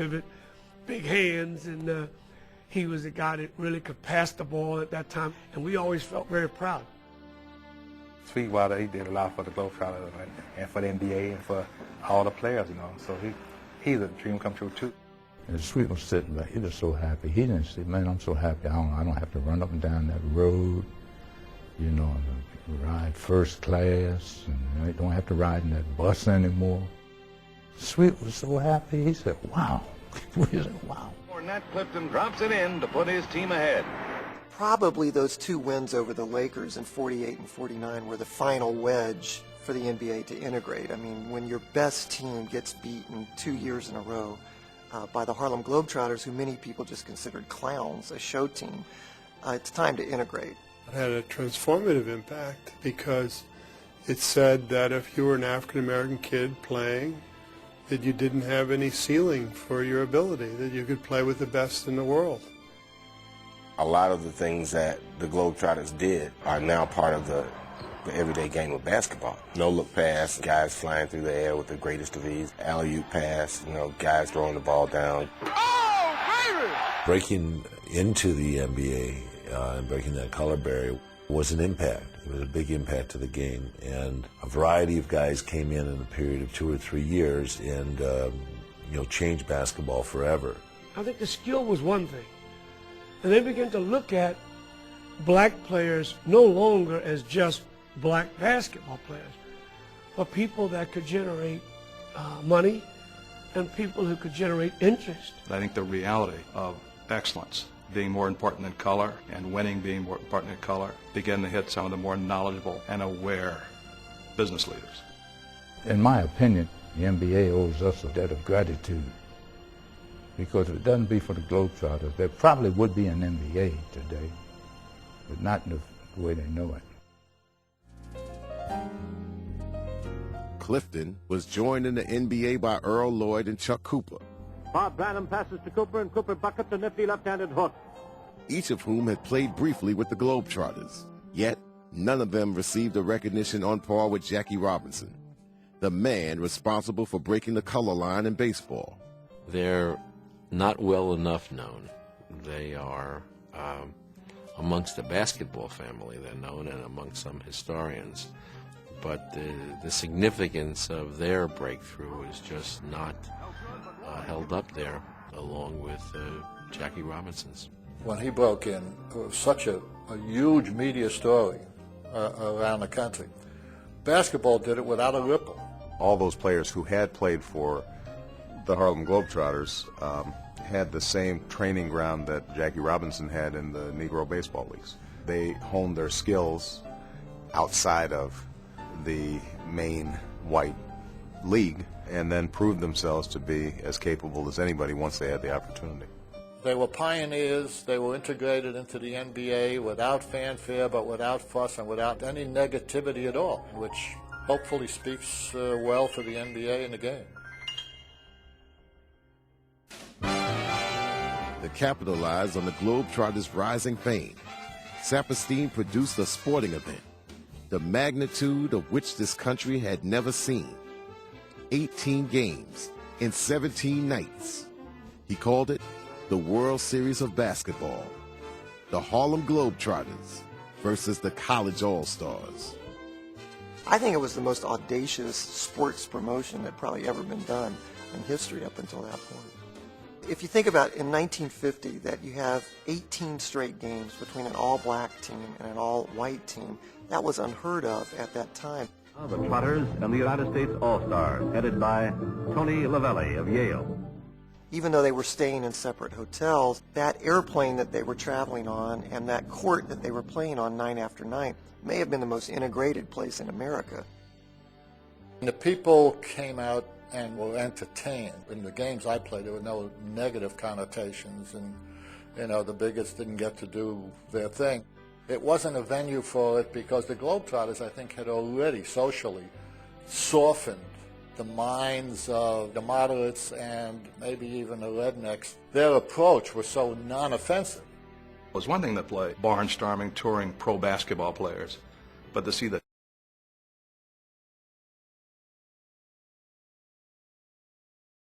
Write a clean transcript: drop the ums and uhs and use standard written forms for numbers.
pivot, big hands, and he was a guy that really could pass the ball at that time, and we always felt very proud. Sweetwater, he did a lot for the Globetrotters and for the NBA and for all the players, you know. So he's a dream come true too. And Sweet was sitting back. He was so happy. He didn't say, "Man, I'm so happy. I don't have to run up and down that road, you know, ride first class, and I don't have to ride in that bus anymore." Sweet was so happy. He said, "Wow." He said, "Wow." Nat Clifton drops it in to put his team ahead. Probably those two wins over the Lakers in 48 and 49 were the final wedge for the NBA to integrate. I mean, when your best team gets beaten 2 years in a row by the Harlem Globetrotters, who many people just considered clowns, a show team, it's time to integrate. It had a transformative impact because it said that if you were an African-American kid playing, that you didn't have any ceiling for your ability, that you could play with the best in the world. A lot of the things that the Globetrotters did are now part of the everyday game of basketball. No-look pass, guys flying through the air with the greatest of ease. Alley-oop pass, you know, guys throwing the ball down. Oh, baby! Breaking into the NBA and breaking that color barrier was an impact. It was a big impact to the game, and a variety of guys came in a period of 2 or 3 years and changed basketball forever. I think the skill was one thing. And they began to look at black players no longer as just black basketball players, but people that could generate money and people who could generate interest. I think the reality of excellence being more important than color and winning being more important than color began to hit some of the more knowledgeable and aware business leaders. In my opinion, the NBA owes us a debt of gratitude. Because if it doesn't be for the Globetrotters, there probably would be an NBA today, but not in the way they know it. Clifton was joined in the NBA by Earl Lloyd and Chuck Cooper. Bob Branham passes to Cooper, and Cooper buckets a nifty left-handed hook. Each of whom had played briefly with the Globetrotters, yet none of them received a recognition on par with Jackie Robinson, the man responsible for breaking the color line in baseball. They're not well enough known. They are amongst the basketball family, they're known, and amongst some historians. But the significance of their breakthrough is just not held up there, along with Jackie Robinson's. When he broke in, it was such a huge media story around the country. Basketball did it without a ripple. All those players who had played for the Harlem Globetrotters had the same training ground that Jackie Robinson had in the Negro baseball leagues. They honed their skills outside of the main white league and then proved themselves to be as capable as anybody once they had the opportunity. They were pioneers. They were integrated into the NBA without fanfare, but without fuss and without any negativity at all, which hopefully speaks well for the NBA and the game. To capitalize on the Globetrotters' rising fame, Saperstein produced a sporting event, the magnitude of which this country had never seen. 18 games in 17 nights. He called it the World Series of Basketball. The Harlem Globetrotters versus the College All-Stars. I think it was the most audacious sports promotion that probably ever been done in history up until that point. If you think about in 1950 that you have 18 straight games between an all-black team and an all-white team, that was unheard of at that time. The Trotters and the United States All-Stars, headed by Tony Lavelli of Yale. Even though they were staying in separate hotels, that airplane that they were traveling on and that court that they were playing on night after night may have been the most integrated place in America. And the people came out and were entertained. In the games I played, there were no negative connotations, and the bigots didn't get to do their thing. It wasn't a venue for it because the Globetrotters, I think, had already socially softened the minds of the moderates and maybe even the rednecks. Their approach was so non-offensive. It was one thing to play barnstorming, touring pro basketball players, but to see the